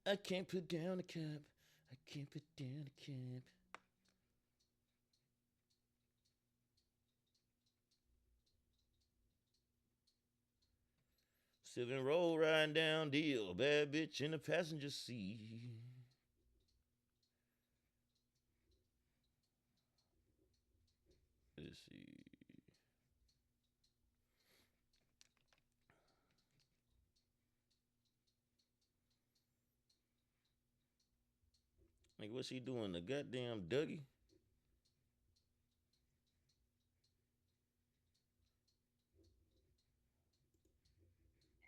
I can't put down a cap. I can't put down a cap. Seven roll riding down deal. Bad bitch in the passenger seat. Let's see. Like, what's she doing? The goddamn Dougie?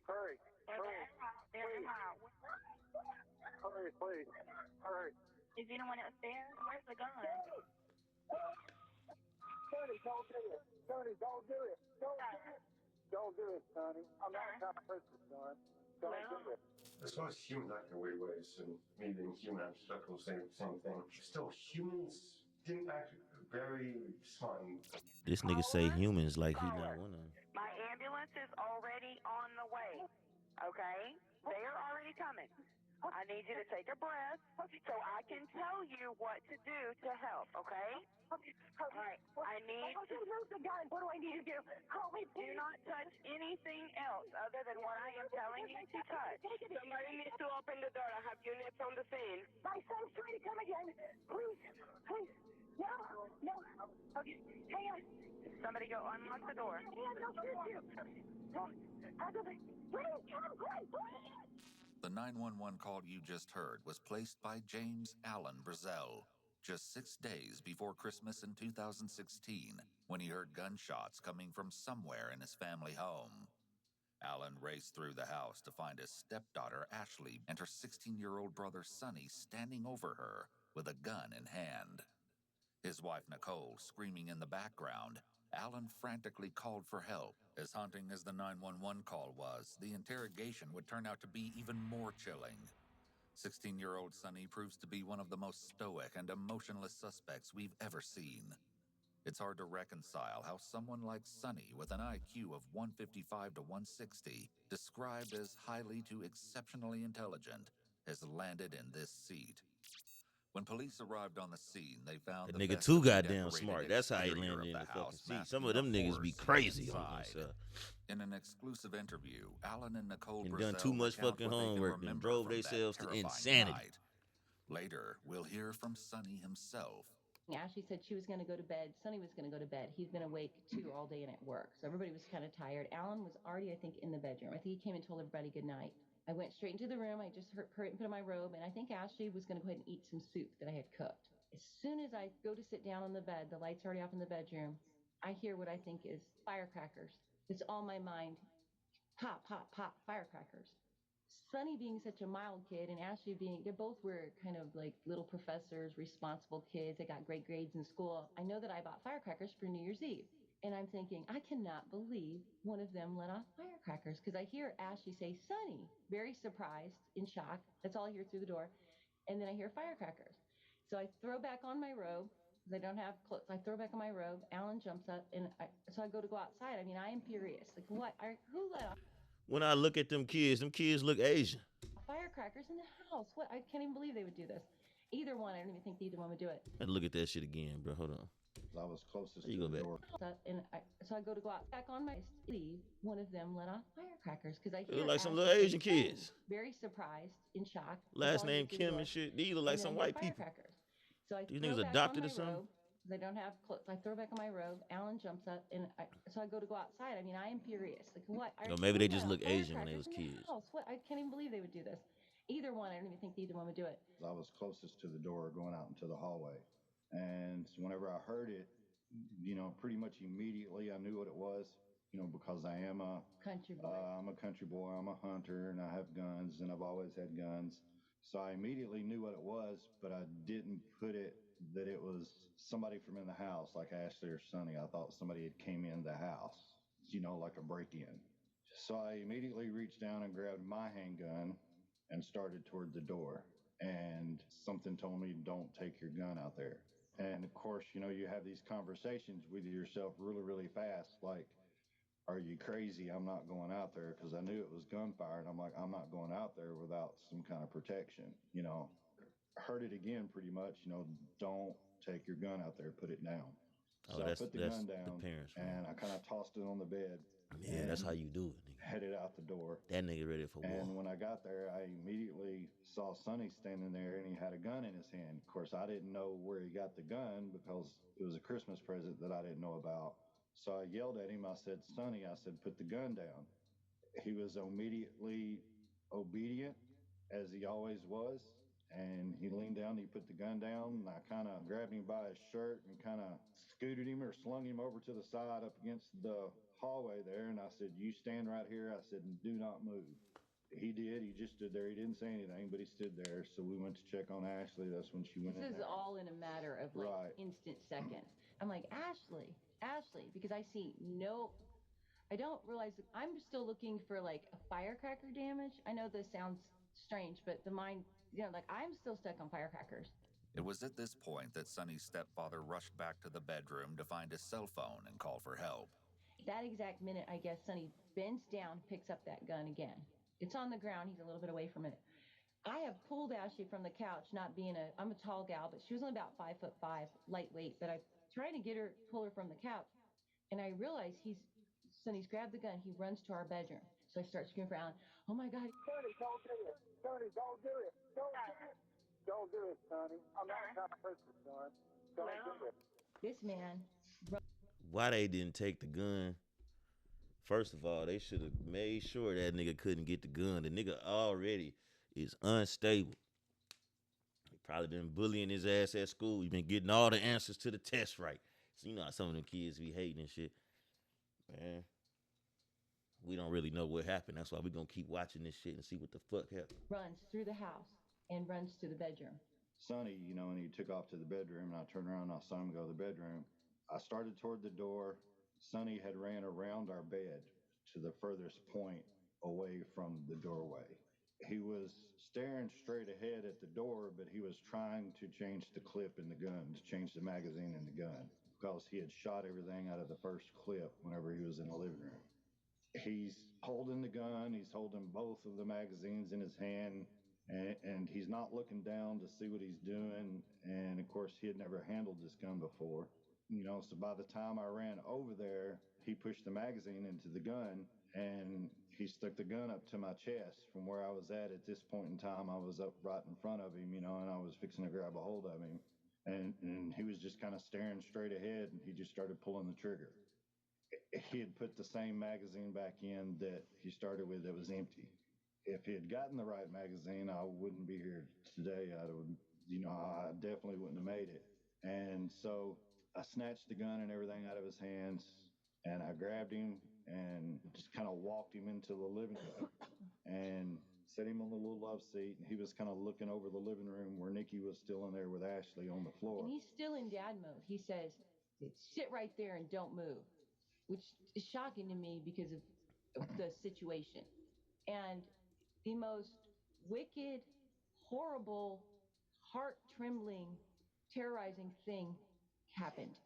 Hurry, hurry, please. Hurry, please. Hurry. Is anyone upstairs? Where's the gun? Sonny, don't do it. Sonny, don't do it. Don't do it. Don't do it, Sonny. I'm not trying to hurt you, son. Don't do it. As far as humans act in weird ways, and me being human, I'm stuck will say the same thing. Still, humans didn't act very smart. This nigga say humans like he not one of them. My ambulance is already on the way. Okay? They are already coming. I need you to take a breath so I can tell you what to do to help, okay? All right. I need to move the gun. What do I need to do? Help me. Do not touch anything else other than what I am telling you to touch. Somebody needs to open the door. I have units on the scene. My son's trying to come again. Please. Please. No. No. Okay. Hang on. Somebody go unlock the door. They'll shoot you. Don't. Please come quick, please. The 911 call you just heard was placed by James Allen Brazell just 6 days before Christmas in 2016 when he heard gunshots coming from somewhere in his family home. Allen raced through the house to find his stepdaughter Ashley and her 16-year-old brother Sonny standing over her with a gun in hand. His wife Nicole screaming in the background, Allen frantically called for help. As haunting as the 911 call was, the interrogation would turn out to be even more chilling. 16-year-old Sonny proves to be one of the most stoic and emotionless suspects we've ever seen. It's hard to reconcile how someone like Sonny, with an IQ of 155 to 160, described as highly to exceptionally intelligent, has landed in this seat. When police arrived on the scene, they found That the nigga too festively goddamn decorated smart. That's how he exterior landed in of the fucking house, seat. Some of masking them the niggas be horrors crazy on inside. this. In an exclusive interview, Allen and Nicole And Brazell done too much recount fucking what they can homework and remember drove from that themselves to terrifying insanity. night. Later, we'll hear from Sonny himself. Ashley said she was going to go to bed. Sonny was going to go to bed. He's been awake too all day and at work. So everybody was kind of tired. Alan was already, I think, in the bedroom. I think he came and told everybody good night. I went straight into the room. I just hurried and put on my robe. And I think Ashley was going to go ahead and eat some soup that I had cooked. As soon as I go to sit down on the bed, the light's already off in the bedroom. I hear what I think is firecrackers. It's all my mind. Pop, pop, pop, firecrackers. Sonny being such a mild kid and Ashley being, they both were kind of like little professors, responsible kids. They got great grades in school. I know that I bought firecrackers for New Year's Eve. And I'm thinking, I cannot believe one of them let off firecrackers because I hear Ashley say, Sonny, very surprised, in shock. That's all I hear through the door. And then I hear firecrackers. So I throw back on my robe because I don't have clothes. I throw back on my robe. Alan jumps up and so I go outside. I mean, I am furious. Like, what? Who let off When I look at them kids look Asian. firecrackers in the house? What? I can't even believe they would do this. Either one. I don't even think either one would do it. And look at that shit again, bro. Hold on. I was closest There you to go the back. door. So I go back on my leave. One of them let off firecrackers because I They hear look like some Ashley little say, Asian Sonny, kids. very surprised, in shock. Last That's all I hear name through the Kim door. and shit. These look like And some then I hear white people. firecrackers. So I These throw niggas back adopted on or my something? robe because I don't have clothes. I throw back on my robe. Alan jumps up and so I go outside. I mean, I am furious. Like, what? Or maybe they Who just let look off Asian when they was firecrackers in the kids. house? What? I can't even believe they would do this. Either one. I don't even think either one would do it. I was closest to the door going out into the hallway. And whenever I heard it, pretty much immediately I knew what it was, because I am a Country boy. I'm a country boy, I'm a hunter, and I have guns, and I've always had guns. So I immediately knew what it was, but I didn't put it that it was somebody from in the house, like Ashley or Sonny. I thought somebody had came in the house, like a break-in. So I immediately reached down and grabbed my handgun and started toward the door. And something told me, don't take your gun out there. And of course, you have these conversations with yourself really, really fast. Like, "Are you crazy? I'm not going out there," because I knew it was gunfire, and I'm like, "I'm not going out there without some kind of protection." Heard it again pretty much. Don't take your gun out there. Put it down. Oh, So I put the that's gun the down parents, man. and I kind of tossed it on the bed Yeah, that's how and you do it, nigga. headed out the door. That nigga ready for war. And when I got there, I immediately saw Sonny standing there and he had a gun in his hand. Of course, I didn't know where he got the gun because it was a Christmas present that I didn't know about. So I yelled at him. I said, "Sonny," I said, "put the gun down." He was immediately obedient, as he always was. And he leaned down, he put the gun down, and I kind of grabbed him by his shirt and kind of scooted him or slung him over to the side up against the hallway there. And I said, "You stand right here." I said, "And do not move." He did. He just stood there. He didn't say anything, but he stood there. So we went to check on Ashley. That's when she went in This is there. all in a matter of like Right. instant seconds. I'm like, Ashley, because I see no, I don't realize that I'm still looking for like a firecracker damage. I know this sounds strange, but the mind, like I'm still stuck on firecrackers. It was at this point that Sonny's stepfather rushed back to the bedroom to find his cell phone and call for help. That exact minute, I guess, Sonny bends down, picks up that gun again. It's on the ground. He's a little bit away from it. I have pulled Ashley from the couch, not being I'm a tall gal, but she was only about 5'5", lightweight. But I trying to pull her from the couch, and I realize Sonny's grabbed the gun. He runs to our bedroom. So I start screaming for Alan, "Oh my God!" Sonny, don't do it. Sonny, don't do it. Don't do it. Don't do it, Sonny. I'm not trying to hurt you, son. Don't do it. This man. Why they didn't take the gun? First of all, they should have made sure that nigga couldn't get the gun. The nigga already is unstable. He probably been bullying his ass at school. He been getting all the answers to the test right. So you know how some of them kids be hating and shit. Man, we don't really know what happened. That's why we gonna keep watching this shit and see what the fuck happened. Runs through the house and runs to the bedroom. Sonny, and he took off to the bedroom, and I turned around and I saw him go to the bedroom. I started toward the door. Sonny had ran around our bed to the furthest point away from the doorway. He was staring straight ahead at the door, but he was trying to change the clip in the gun, to change the magazine in the gun, because he had shot everything out of the first clip whenever he was in the living room. He's holding the gun. He's holding both of the magazines in his hand, and he's not looking down to see what he's doing. And of course, he had never handled this gun before. So by the time I ran over there, he pushed the magazine into the gun and he stuck the gun up to my chest from where I was at this point in time. I was up right in front of him, and I was fixing to grab a hold of him. And he was just kind of staring straight ahead, and he just started pulling the trigger. He had put the same magazine back in that he started with that was empty. If he had gotten the right magazine, I wouldn't be here today. I definitely wouldn't have made it. And so I snatched the gun and everything out of his hands, and I grabbed him and just kind of walked him into the living room and set him on the little love seat. And he was kind of looking over the living room where Nikki was still in there with Ashley on the floor. And he's still in dad mode. He says, "Sit right there and don't move," which is shocking to me because of the situation. And the most wicked, horrible, heart trembling, terrorizing thing happened.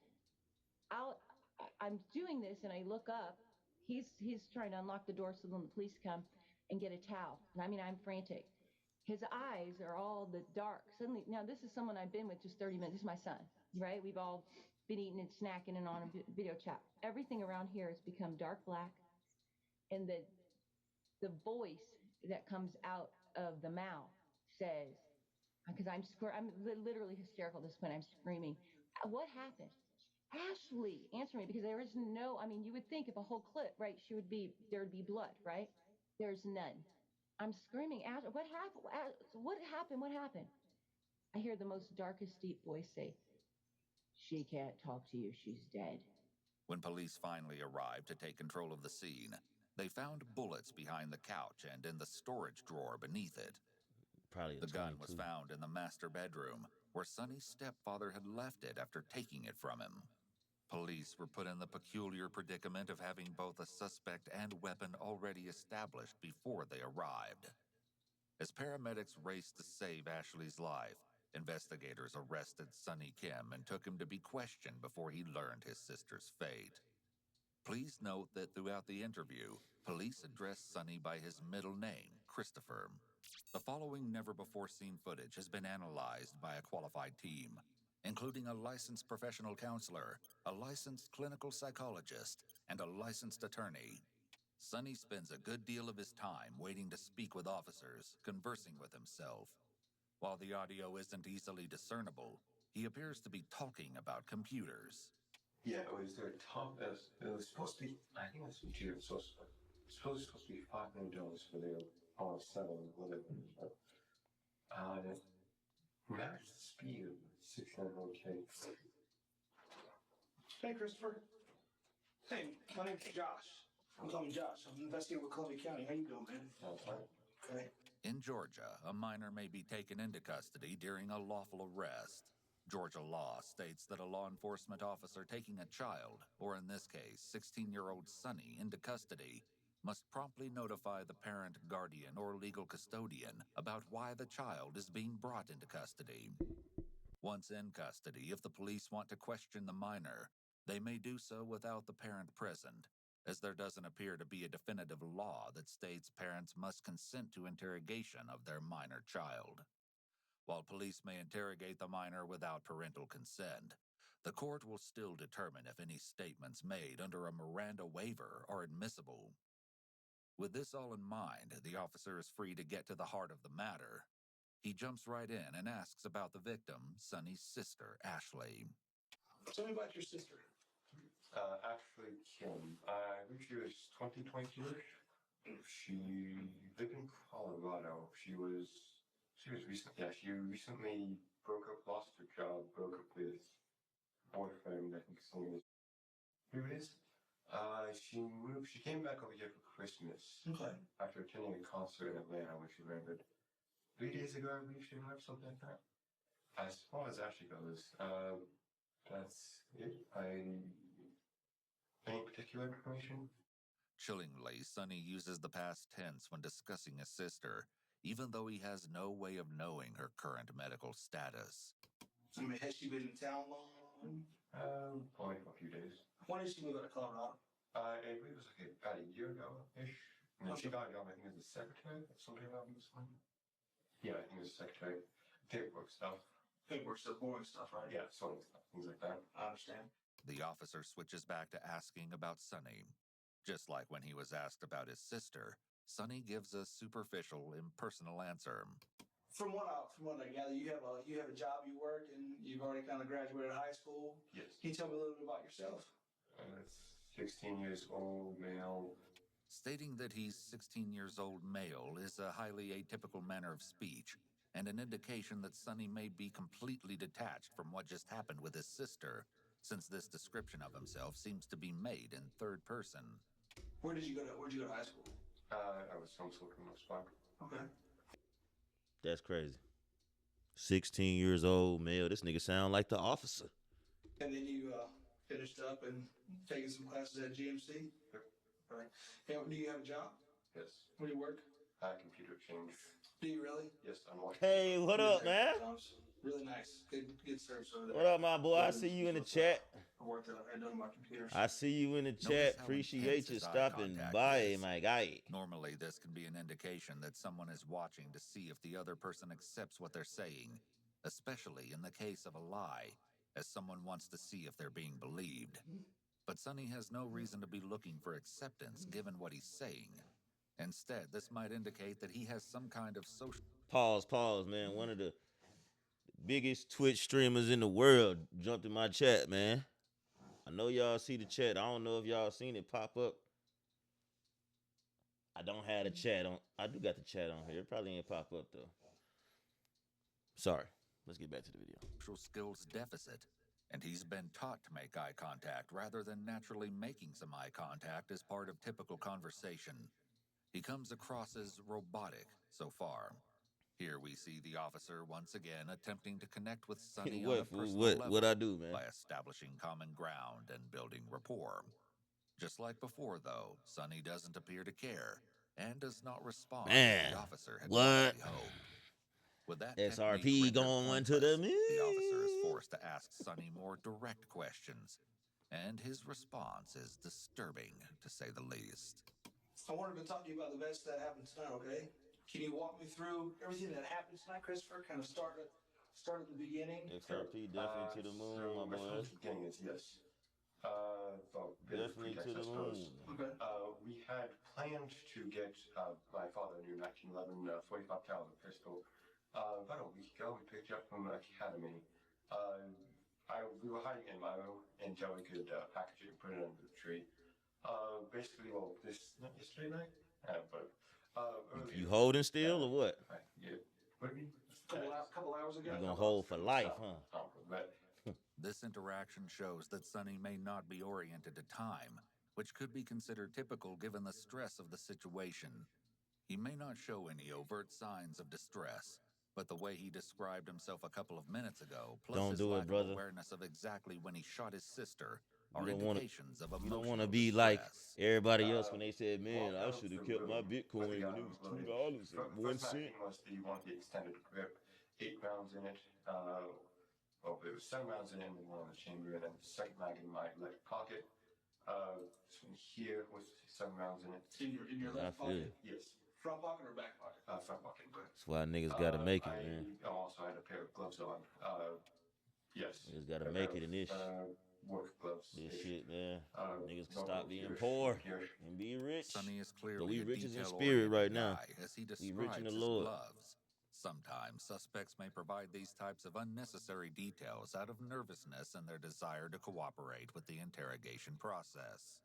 I'm doing this and I look up. He's trying to unlock the door so when the police come and get a towel. And I mean, I'm frantic. His eyes are all the dark. Suddenly, now this is someone I've been with just 30 minutes. This is my son, right? We've all been eating and snacking and on a video chat. Everything around here has become dark black. And the voice that comes out of the mouth says, because I'm literally hysterical at this point. I'm screaming, "What happened? Ashley, answer me," because there is no, I mean, you would think if a whole clip, right, there would be blood, right? There's none. I'm screaming, "Ashley, what happened? What happened? What happened?" I hear the most darkest, deep voice say, "She can't talk to you. She's dead." When police finally arrived to take control of the scene, they found bullets behind the couch and in the storage drawer beneath it. Probably The gun was found in the master bedroom, where Sonny's stepfather had left it after taking it from him. Police were put in the peculiar predicament of having both a suspect and weapon already established before they arrived. As paramedics raced to save Ashley's life, investigators arrested Sonny Kim and took him to be questioned before he learned his sister's fate. Please note that throughout the interview, police address Sonny by his middle name, Christopher. The following never-before-seen footage has been analyzed by a qualified team, including a licensed professional counselor, a licensed clinical psychologist, and a licensed attorney. Sonny spends a good deal of his time waiting to speak with officers, conversing with himself. While the audio isn't easily discernible, he appears to be talking about computers. Yeah, it was their top. It was supposed to be. I think it was computer. So supposed to be $5 million for their selling whatever. Max speed of 600K. Hey, Christopher. Hey, my name's Josh. I'm calling Josh. I'm investigating with Columbia County. How you doing, man? Okay. In Georgia, a minor may be taken into custody during a lawful arrest. Georgia law states that a law enforcement officer taking a child, or in this case, 16-year-old Sonny, into custody must promptly notify the parent, guardian, or legal custodian about why the child is being brought into custody. Once in custody, if the police want to question the minor, they may do so without the parent present, as there doesn't appear to be a definitive law that states parents must consent to interrogation of their minor child. While police may interrogate the minor without parental consent, the court will still determine if any statements made under a Miranda waiver are admissible. With this all in mind, the officer is free to get to the heart of the matter. He jumps right in and asks about the victim, Sonny's sister, Ashley. Tell me about your sister. Actually, Kim. I believe she was 22. She lived in Colorado. She recently broke up, lost her job, broke up with boyfriend. I think his name is. Who it is? She came back over here for Christmas. Okay. After attending a concert in Atlanta, where she rented 3 days ago, I believe she arrived, something like that. As far as Ashley goes, that's it. Any particular information? Chillingly, Sonny uses the past tense when discussing his sister, even though he has no way of knowing her current medical status. I mean, has she been in town long? Only for a few days. When did she move out of Colorado? I believe it was like about a year ago-ish. And then she got a job, I think, as a secretary or something along those lines. Yeah, I think it was a secretary. Paperwork stuff. Paperwork stuff, boring stuff, right? Yeah, sorting stuff, things like that. I understand. The officer switches back to asking about Sonny. Just like when he was asked about his sister, Sonny gives a superficial, impersonal answer. From what I gather, you have a job, you work, and you've already kind of graduated high school. Yes. Can you tell me a little bit about yourself? 16 years old, male. Stating that he's 16 years old male is a highly atypical manner of speech, and an indication that Sonny may be completely detached from what just happened with his sister, since this description of himself seems to be made in third person. Where'd you go to high school? I was homeschooled from West Park. Okay. That's crazy. 16 years old, male. This nigga sound like the officer. And then you finished up and taking some classes at GMC? Yep. Right. And do you have a job? Yes. Where do you work? Computer exchange. Do you really? Yes, I'm watching. Hey, what up, man? Really nice. Good service over there. What up, my boy? I see you in the chat. I worked that I had done my computers. I see you in the Notice chat. how Appreciate intense you his eye stopping contact by, is. my guy. Normally, this can be an indication that someone is watching to see if the other person accepts what they're saying, especially in the case of a lie, as someone wants to see if they're being believed. But Sonny has no reason to be looking for acceptance given what he's saying. Instead, this might indicate that he has some kind of social... Pause, man. One of the biggest Twitch streamers in the world jumped in my chat, man. I know y'all see the chat. I don't know if y'all seen it pop up. I don't have the chat on. I do got the chat on here. It probably ain't pop up, though. Sorry. Let's get back to the video. social skills deficit, and he's been taught to make eye contact rather than naturally making some eye contact as part of typical conversation. He comes across as robotic so far. Here we see the officer once again attempting to connect with Sonny on a personal level what I do, man? by establishing common ground and building rapport. Just like before, though, Sonny doesn't appear to care and does not respond as the officer had probably hoped. With that SRP going to the moon, the officer is forced to ask Sonny more direct questions, And his response is disturbing, to say the least. I wanted to talk to you about the events that happened tonight, okay? Can you walk me through everything that happened tonight, Christopher? Kind of start at the beginning. XRP definitely to the moon, my boy. The beginning is yes. Well, Definitely to the moon. Okay. We had planned to get my father a new 1911 45 caliber pistol. About a week ago, we picked it up from an academy. We were hiding it in my room until we could package it and put it under the tree. Basically, well, not yesterday night, but earlier. You holding still or what? Yeah. What do you mean? Couple hours ago. You gonna hold for life, huh? This interaction shows that Sonny may not be oriented to time, which could be considered typical given the stress of the situation. He may not show any overt signs of distress, but the way he described himself a couple of minutes ago, plus Don't his do it, lack brother. of awareness of exactly when he shot his sister, You are don't wanna- indications of You emotional don't want to be like distress. everybody else when they said, "Man, I should have kept my Bitcoin when it was $2 and 1 cent." Was the one with the extended grip, 8 rounds in it. Well, there was 7 rounds in it, and 1 in the chamber, and then the second mag in my left pocket. This one here with 7 rounds in it. In your left I feel pocket? it. Yes. Front pocket or back pocket? Front pocket. That's why niggas gotta make it, man. I also had a pair of gloves on. Yes. Niggas gotta make it in this. Work gloves. This shit, man. Niggas can no stop gloves being here, poor here. and be rich. Sonny is But clearly we a riches in detail-oriented spirit right now. guy, as he We rich in describes the his Lord. gloves. Sometimes suspects may provide these types of unnecessary details out of nervousness and their desire to cooperate with the interrogation process.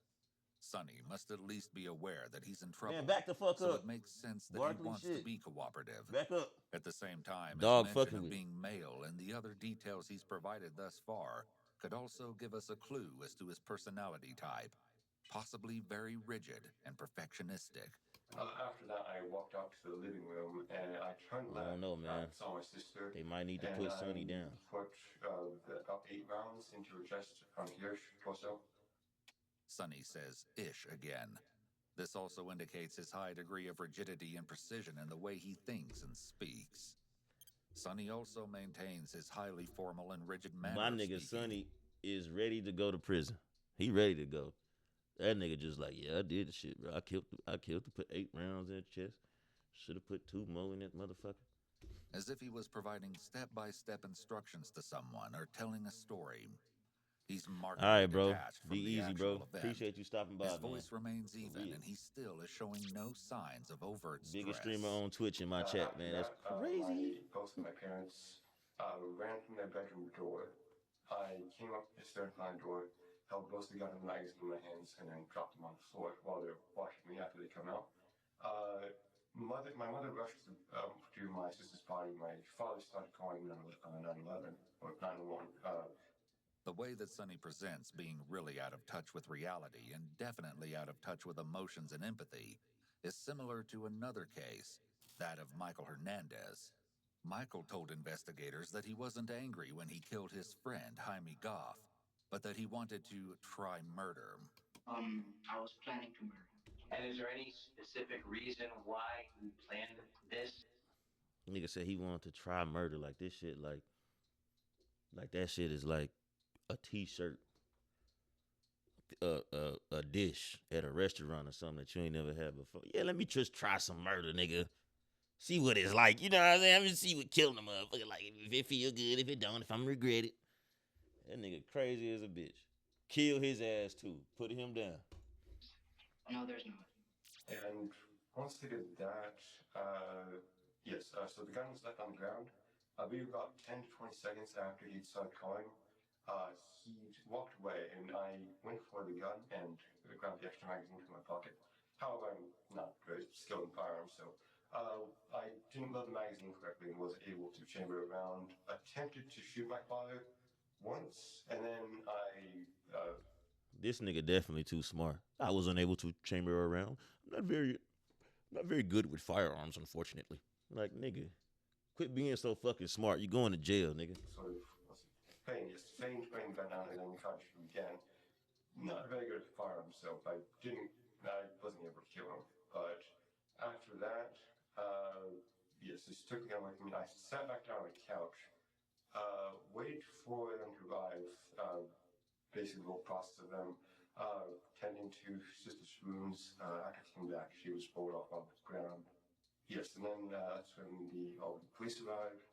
Sonny must at least be aware that he's in trouble. Man, back the fuck so up. it makes sense that Barkley he wants shit. to be cooperative. Back up. At the same time, Dog his fucking mention of with. being male and the other details he's provided thus far could also give us a clue as to his personality type. Possibly very rigid and perfectionistic. After that, I walked out to the living room and I turned left. I don't know, man. Saw my sister. They might need to and put Sonny down. Put about 8 rounds into her chest on here, torso. Sonny says ish again. This also indicates his high degree of rigidity and precision in the way he thinks and speaks. Sonny also maintains his highly formal and rigid manner. My of nigga speaking. Sonny is ready to go to prison. He ready to go. That nigga just like, yeah, I did the shit, bro. I killed to put 8 rounds in his chest. Should have put 2 more in that motherfucker. As if he was providing step-by-step instructions to someone or telling a story. He's markedly All right, bro. detached from Be the easy, actual bro. event. Appreciate you stopping by, His man. voice remains even, real. and he still is showing no signs of overt Biggest stress. streamer on Twitch in my chat, man. That's crazy. Both of my parents ran from their bedroom door. I came up the stairs by the door, held both the gun and the magazine in my hands, and then dropped them on the floor while they're watching me after they come out. My mother rushed to my sister's body. My father started calling 911 or 911. The way that Sonny presents being really out of touch with reality and definitely out of touch with emotions and empathy is similar to another case, that of Michael Hernandez. Michael told investigators that he wasn't angry when he killed his friend, Jaime Goff, but that he wanted to try murder. I was planning to murder him. And is there any specific reason why you planned this? Nigga said he wanted to try murder. Like this shit, like that shit is like a t-shirt, a dish at a restaurant or something that you ain't never had before. Yeah, let me just try some murder, nigga. See what it's like. You know what I'm saying? I'm gonna see what killing a motherfucker like. If it feel good, if it don't, if I'm regret it. That nigga crazy as a bitch. Kill his ass too. Put him down. No, there's not. And once they did that, yes, so the gun was left on the ground. We were about 10 to 20 seconds after he'd started calling. He walked away, and I went for the gun and grabbed the extra magazine from my pocket. However, I'm not very skilled in firearms, so I didn't load the magazine correctly and wasn't able to chamber it around. Attempted to shoot my father once, and then This nigga definitely too smart. I was unable to chamber around. I'm not very good with firearms, unfortunately. Like, nigga, quit being so fucking smart. You going to jail, nigga. sort of feigned putting the gun down and then tried to shoot again. Not very good at firearms, so I wasn't able to kill him. But after that, yes, just took the gun away from me. I sat back down on the couch, waited for them to arrive. basically the whole process of them tending to sister's wounds. After I came back, she was rolled off on the ground. Yes, and then that's when the police arrived.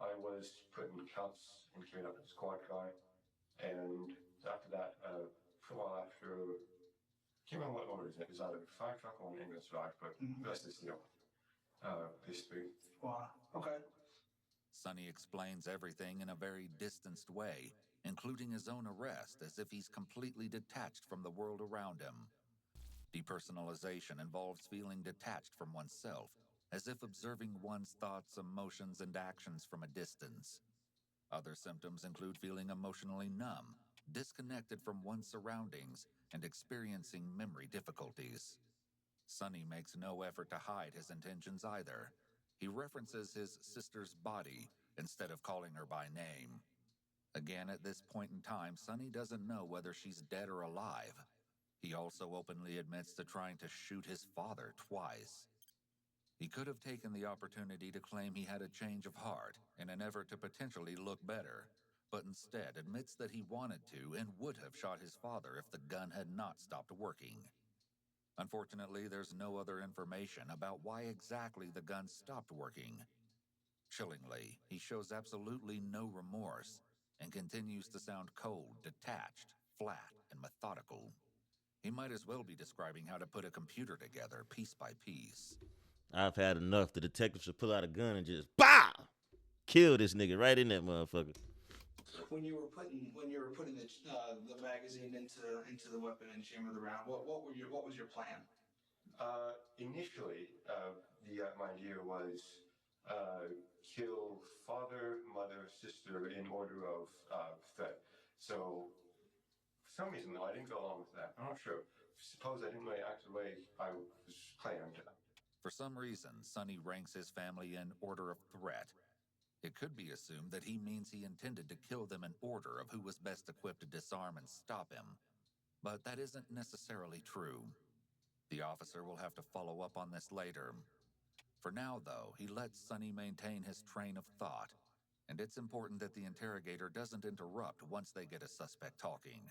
I was put in cuffs and carried up to the squad car. And after that, for a while after, I can't remember what order it is. It was either a fire truck or an ambulance arrived, but the rest is, basically. Wow. Okay. Sonny explains everything in a very distanced way, including his own arrest, as if he's completely detached from the world around him. Depersonalization involves feeling detached from oneself, as if observing one's thoughts, emotions, and actions from a distance. Other symptoms include feeling emotionally numb, disconnected from one's surroundings, and experiencing memory difficulties. Sonny makes no effort to hide his intentions either. He references his sister's body instead of calling her by name. Again, at this point in time, Sonny doesn't know whether she's dead or alive. He also openly admits to trying to shoot his father twice. He could have taken the opportunity to claim he had a change of heart in an effort to potentially look better, but instead admits that he wanted to and would have shot his father if the gun had not stopped working. Unfortunately, there's no other information about why exactly the gun stopped working. Chillingly, he shows absolutely no remorse and continues to sound cold, detached, flat, and methodical. He might as well be describing how to put a computer together piece by piece. I've had enough. The detective should pull out a gun and just BOW! Kill this nigga right in that motherfucker. When you were putting the magazine into the weapon and chamber the round, what was your plan? Initially, my idea was kill father, mother, sister in order of threat. So, for some reason, though, I didn't go along with that. I'm not sure. Suppose I didn't really act the way I was planned. For some reason, Sonny ranks his family in order of threat. It could be assumed that he means he intended to kill them in order of who was best equipped to disarm and stop him. But that isn't necessarily true. The officer will have to follow up on this later. For now, though, he lets Sonny maintain his train of thought, and it's important that the interrogator doesn't interrupt once they get a suspect talking.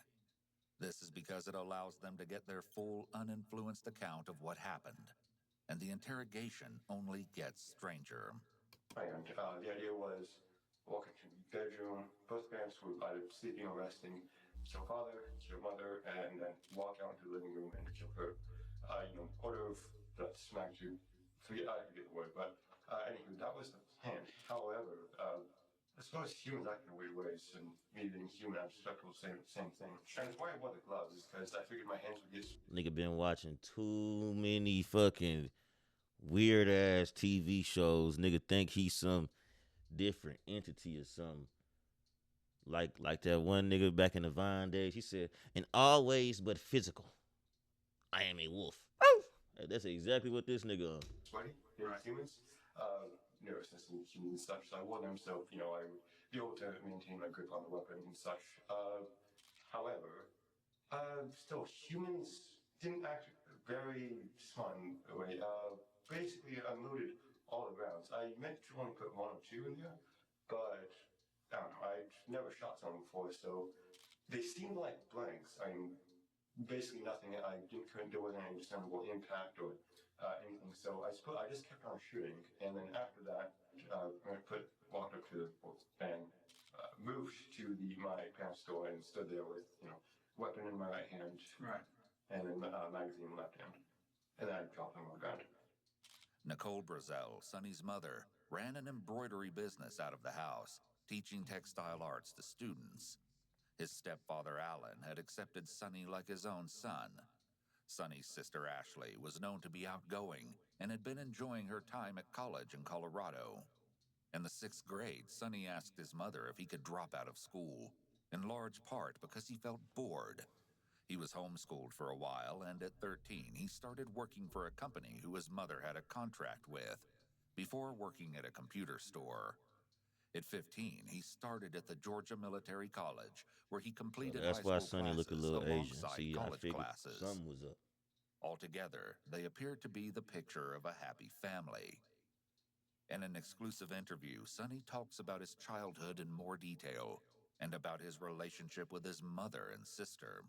This is because it allows them to get their full, uninfluenced account of what happened, and the interrogation only gets stranger. And the idea was walk into the bedroom, both parents were either sleeping or resting, kill father, kill mother, and then walk out into the living room and kill her. Order of that's magnitude. I forget the word, but anyway, that was the plan. However, I suppose humans act in weird ways, and me being human, I'm susceptible to the same thing. And it's why I wore the gloves, is because I figured my hands would get. Nigga been watching too many fucking weird ass TV shows. Nigga think he's some different entity or something. Like that one nigga back in the Vine days. He said, "In all ways but physical, I am a wolf." That's exactly what this nigga. Sweaty, right. Humans, nervous system, humans and such. So I wore them so I would be able to maintain my grip on the weapon and such. However, still humans didn't act very smart in a way. Basically, I unloaded all the rounds. I meant to only put one or two in there, but I don't know. I'd never shot someone before, so they seemed like blanks. I mean, basically nothing. Couldn't do with any discernible impact or anything. So I just kept on shooting, and then after that, I walked up to the and moved to my parents' door and stood there with weapon in my right hand, Right. and then magazine in my left hand, and then I dropped them on the ground. Nicole Brazel, Sonny's mother, ran an embroidery business out of the house, teaching textile arts to students. His stepfather, Alan, had accepted Sonny like his own son. Sonny's sister, Ashley, was known to be outgoing and had been enjoying her time at college in Colorado. In the 6th grade, Sonny asked his mother if he could drop out of school, in large part because he felt bored. He was homeschooled for a while, and at 13, he started working for a company who his mother had a contract with, before working at a computer store. At 15, he started at the Georgia Military College, where he completed high That's why school Sonny look a classes little Asian. alongside See, I college figured classes. something was up. Altogether, they appeared to be the picture of a happy family. In an exclusive interview, Sonny talks about his childhood in more detail, and about his relationship with his mother and sister.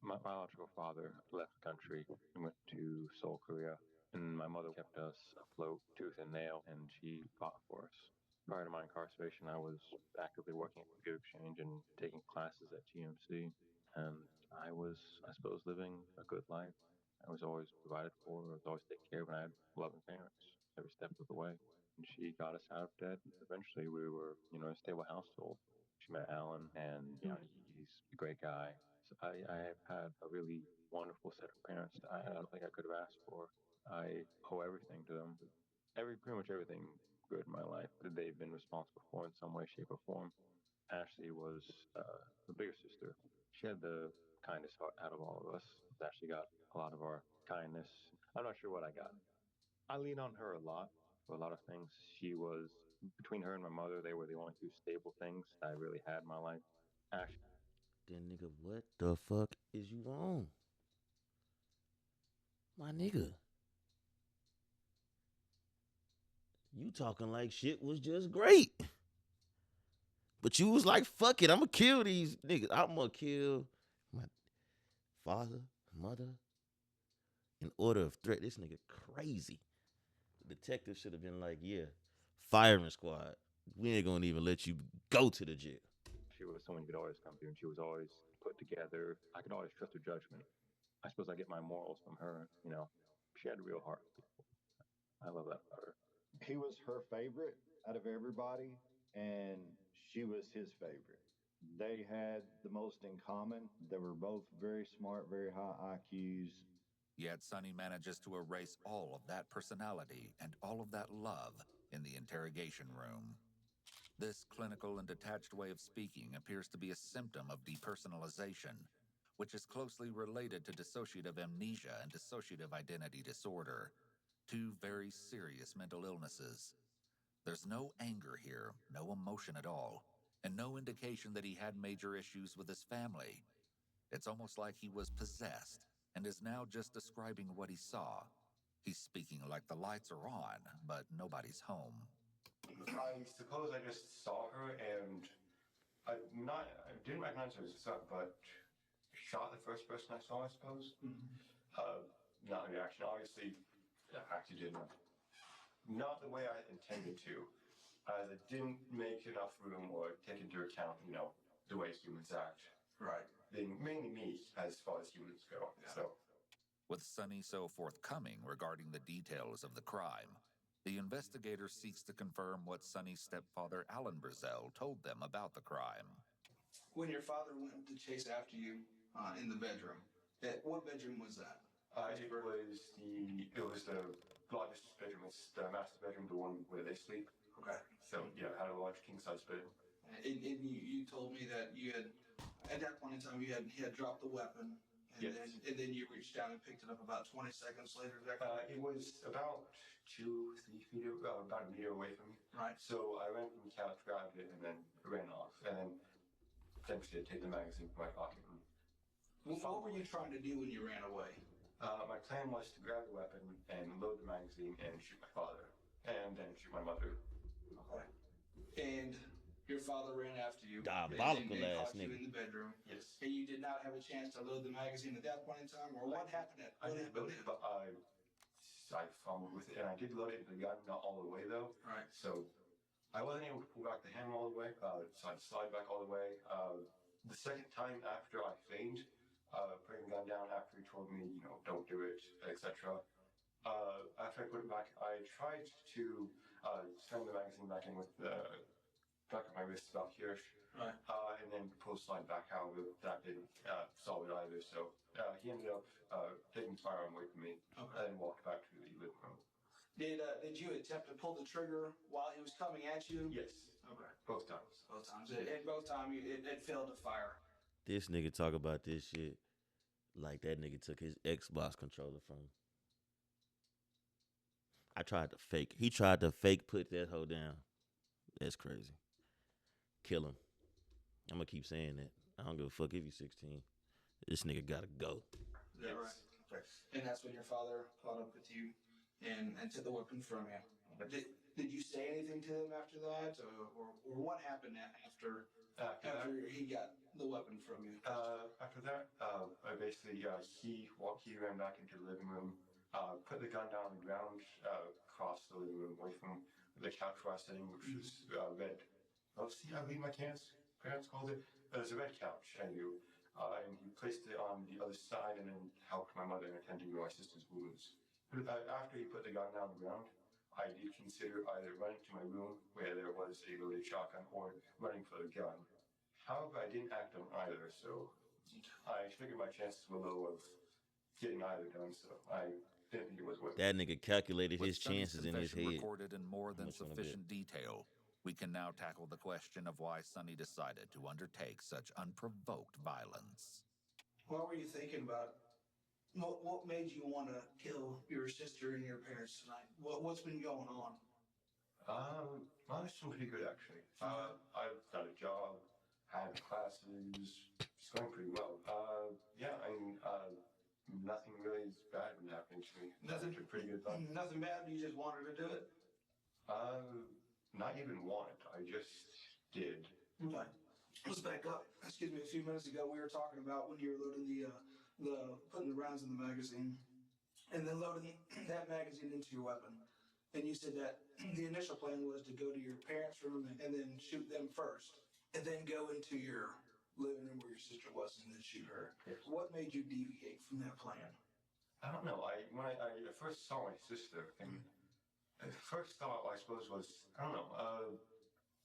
My biological father left the country and went to Seoul, Korea, and my mother kept us afloat tooth and nail, and she fought for us. Prior to my incarceration, I was actively working at Computer Exchange and taking classes at GMC, and I was, I suppose, living a good life. I was always provided for, I was always taken care of, and I had loving parents every step of the way. And she got us out of debt. Eventually, we were, in a stable household. She met Alan, and he's a great guy. So I have had a really wonderful set of parents that I don't think I could have asked for. I owe everything to them. Pretty much everything good in my life that they've been responsible for in some way, shape, or form. Ashley was the bigger sister. She had the kindest heart out of all of us. Ashley got a lot of our kindness. I'm not sure what I got. I lean on her a lot for a lot of things. She was, between her and my mother, they were the only two stable things I really had in my life. Ashley. Then nigga, what the fuck is you on? My nigga. You talking like shit was just great. But you was like, fuck it, I'ma kill these niggas. I'ma kill my father, mother, in order of threat. This nigga crazy. The detective should have been like, yeah, firing squad. We ain't gonna even let you go to the jail. She was someone you could always come to, and she was always put together. I could always trust her judgment. I suppose I get my morals from her. She had a real heart for people. I love that about her. He was her favorite out of everybody, and she was his favorite. They had the most in common. They were both very smart, very high IQs. Yet Sonny manages to erase all of that personality and all of that love in the interrogation room. This clinical and detached way of speaking appears to be a symptom of depersonalization, which is closely related to dissociative amnesia and dissociative identity disorder, two very serious mental illnesses. There's no anger here, no emotion at all, and no indication that he had major issues with his family. It's almost like he was possessed and is now just describing what he saw. He's speaking like the lights are on, but nobody's home. I suppose I just saw her and I didn't recognize her as a son, but shot the first person I saw, I suppose. Not in reaction, obviously, actually didn't. Not the way I intended to, as I didn't make enough room or take into account, the way humans act. Right. Being mainly me as far as humans go. Yeah. So, with Sonny so forthcoming regarding the details of the crime, the investigator seeks to confirm what Sonny's stepfather, Alan Brazell, told them about the crime. When your father went to chase after you in the bedroom, what bedroom was that? It was the largest bedroom. It's the master bedroom, the one where they sleep. Okay. So, yeah, I had a large king-size bed. And you told me that you had, at that point in time, he had dropped the weapon. And, yes. then you reached down and picked it up about 20 seconds later. It was about 2-3 feet, about a meter away from me. Right. So I ran from the couch, grabbed it, and then ran off. And then eventually I take the magazine from my pocket. What were you trying to do when you ran away? My plan was to grab the weapon and load the magazine and shoot my father. And then shoot my mother. Okay. And your father ran after you. Diabolical and ass caught nigga. you in the bedroom. Yes. And you did not have a chance to load the magazine at that point in time? Or what happened at I did load it, but I fumbled with it. And I did load it into the gun, not all the way though. Right. So I wasn't able to pull back the hammer all the way. So I'd slide back all the way. The second time after I feigned, putting the gun down after he told me, don't do it, etc. After I put it back, I tried to send the magazine back in with the back of my wrist about here. Right. And then pull slide back out, but that didn't solve it either. So he ended up taking the firearm away from me. Okay. And walked back to the living room. Did you attempt to pull the trigger while he was coming at you? Yes. Okay. Both times. Both times. And both times it failed to fire. This nigga talk about this shit like that nigga took his Xbox controller from him. He tried to fake put that hoe down. That's crazy. Kill him. I'm gonna keep saying that. I don't give a fuck if he's 16. This nigga gotta go. Is that right? Okay. And that's when your father caught up with you and took the weapon from you. Did you say anything to him after that, or what happened after he got the weapon from you? After that, basically, he ran back into the living room, put the gun down on the ground, across the living room, away from the couch where I was sitting, which was red. Oh, see, I believe my parents called it. It was a red couch, I knew. And he placed it on the other side and then helped my mother in attending to my sister's wounds. But after he put the gun down on the ground, I did consider either running to my room where there was a loaded shotgun or running for the gun. However, I didn't act on either, so I figured my chances were low of getting either done, so I didn't think it was worth it. That nigga calculated With his chances in his Sonny's head. confession recorded in more than much wanna bet? sufficient detail, we can now tackle the question of why Sonny decided to undertake such unprovoked violence. What were you thinking about? What made you want to kill your sister and your parents tonight? What's been going on? Well, it's been pretty good, actually. I've got a job, had classes, it's going pretty well. Yeah, I mean, nothing really bad been happening to me. Nothing pretty good fun. Nothing bad. You just wanted to do it. Not even wanted. I just did. Okay. Let's back up. Excuse me. A few minutes ago, we were talking about when you were loading the putting the rounds in the magazine, and then loading that magazine into your weapon. And you said that the initial plan was to go to your parents' room and then shoot them first, and then go into your living room where your sister was and then shoot her. Yes. What made you deviate from that plan? I don't know. When I first saw my sister, and the first thought, I suppose, was, I don't know,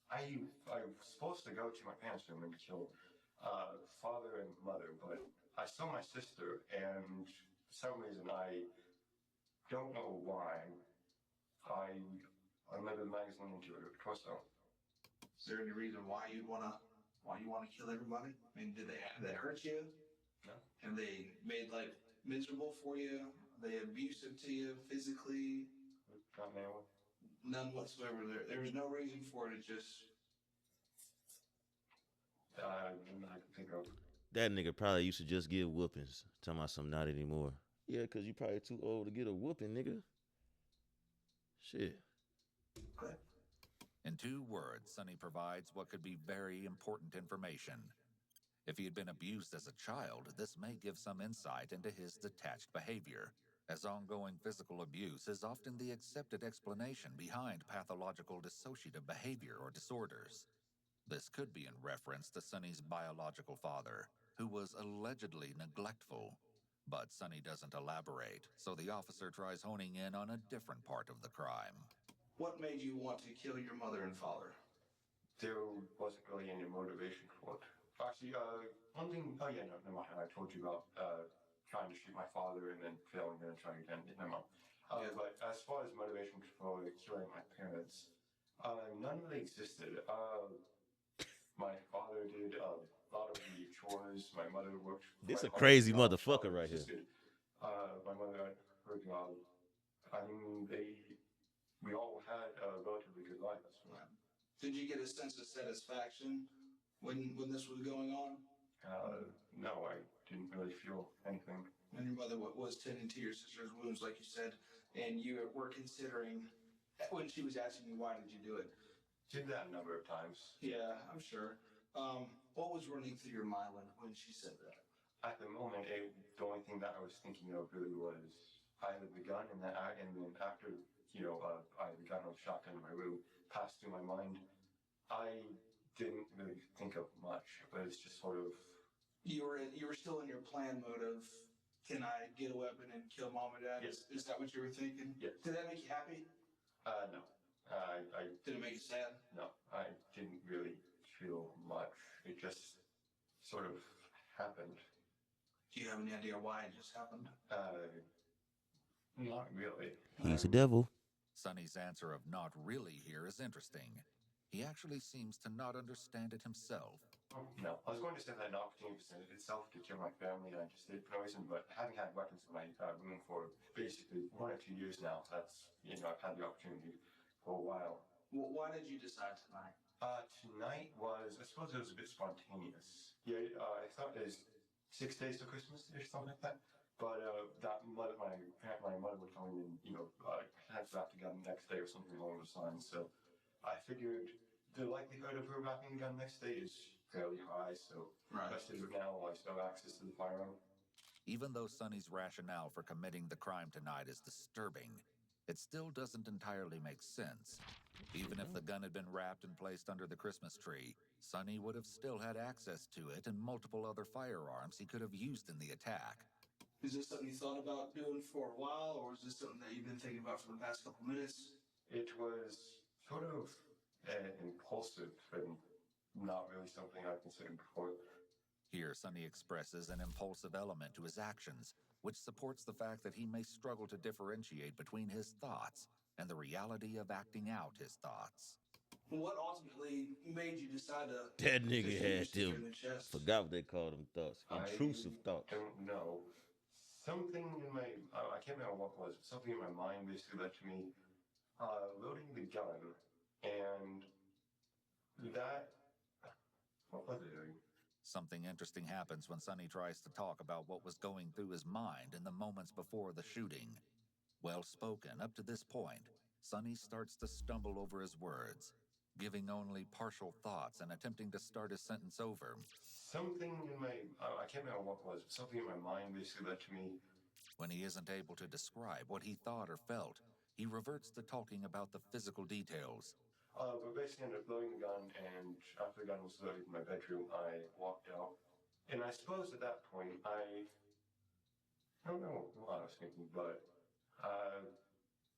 I was supposed to go to my parents' room and kill father and mother, but I saw my sister, and for some reason, I don't know why, I remember the magazine into her torso. Is there any reason why you want to kill everybody? I mean, did they hurt you? No. Have they made life miserable for you? Are they abusive to you physically? Not now. None whatsoever. There was no reason for it. It just. I can think of. That nigga probably used to just give whoopings. Talking about some not anymore. Yeah, because you probably too old to get a whooping, nigga. Shit. Okay. In 2 words, Sonny provides what could be very important information. If he had been abused as a child, this may give some insight into his detached behavior, as ongoing physical abuse is often the accepted explanation behind pathological dissociative behavior or disorders. This could be in reference to Sonny's biological father, who was allegedly neglectful. But Sonny doesn't elaborate, so the officer tries honing in on a different part of the crime. What made you want to kill your mother and father? There wasn't really any motivation for it. Actually, one thing, never mind. I told you about trying to shoot my father and then failing and then trying again. Never mind. But as far as motivation for killing my parents, none really existed. My father did a lot of the chores. My mother worked. This a crazy motherfucker right here. My mother had her job. I mean, we all had a relatively good life. Right. Did you get a sense of satisfaction when this was going on? No, I didn't really feel anything. And your mother was tending to your sister's wounds, like you said, and you were considering, when she was asking you, why did you do it? Did that a number of times. Yeah, I'm sure. What was running through your mind when she said that? At the moment, the only thing that I was thinking of really was either the gun, and then after, the gun or the shotgun in my room passed through my mind, I didn't really think of much, but it's just sort of. You were still in your plan mode of, can I get a weapon and kill mom and dad? Yes. Is that what you were thinking? Yes. Did that make you happy? No. I Did it make you sad? No, I didn't really feel much. It just sort of happened. Do you have any idea why it just happened? Not really. He's a devil. Sonny's answer of not really here is interesting. He actually seems to not understand it himself. No, I was going to say that an opportunity presented itself to kill my family, and I just did it for no reason, but having had weapons in my room for basically 1 or 2 years now, that's, I've had the opportunity for a while. Well, why did you decide tonight? Tonight was, I suppose it was a bit spontaneous. Yeah, I thought there's 6 days to Christmas or something like that. But that my mother would tell me, have to the gun the next day or something along those lines. So I figured the likelihood of her wrapping the gun next day is fairly high. So best to do it now while I still have access to the firearm. Even though Sonny's rationale for committing the crime tonight is disturbing, it still doesn't entirely make sense. Even if the gun had been wrapped and placed under the Christmas tree, Sonny would have still had access to it and multiple other firearms he could have used in the attack. Is this something you thought about doing for a while, or is this something that you've been thinking about for the past couple minutes? It was sort of impulsive and not really something I've considered before. Here, Sonny expresses an impulsive element to his actions, which supports the fact that he may struggle to differentiate between his thoughts and the reality of acting out his thoughts. What ultimately made you decide to... That nigga shoot had yourself them. in the chest? Forgot what they called them thoughts. Intrusive thoughts. I don't know. Something in my... I can't remember what it was. But something in my mind basically led to me loading the gun. And that... What was it? Something interesting happens when Sonny tries to talk about what was going through his mind in the moments before the shooting. Well spoken up to this point, Sonny starts to stumble over his words, giving only partial thoughts and attempting to start his sentence over. Something in my... I can't remember what it was, but something in my mind basically led to me... When he isn't able to describe what he thought or felt, he reverts to talking about the physical details. But basically ended up loading the gun, and after the gun was loaded in my bedroom, I walked out. And I suppose at that point, I don't know what I was thinking, but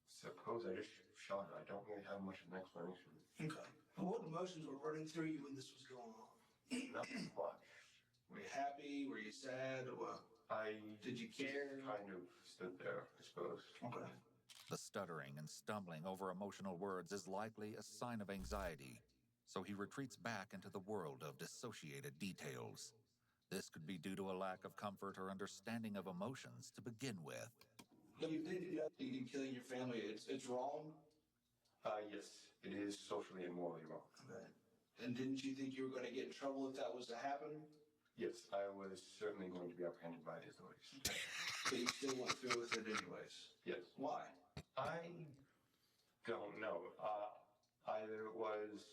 suppose I just shot her. I don't really have much of an explanation. Okay. What emotions were running through you when this was going on? Not much. Were you happy? Were you sad? Or did you care? Kind of stood there, I suppose. Okay. The stuttering and stumbling over emotional words is likely a sign of anxiety, so he retreats back into the world of dissociated details. This could be due to a lack of comfort or understanding of emotions to begin with. You think killing your family, it's wrong? Yes, it is socially and morally wrong. Okay. And didn't you think you were going to get in trouble if that was to happen? Yes, I was certainly going to be apprehended by the authorities. But you still went through with it anyways? Yes. Why? I don't know. Either it was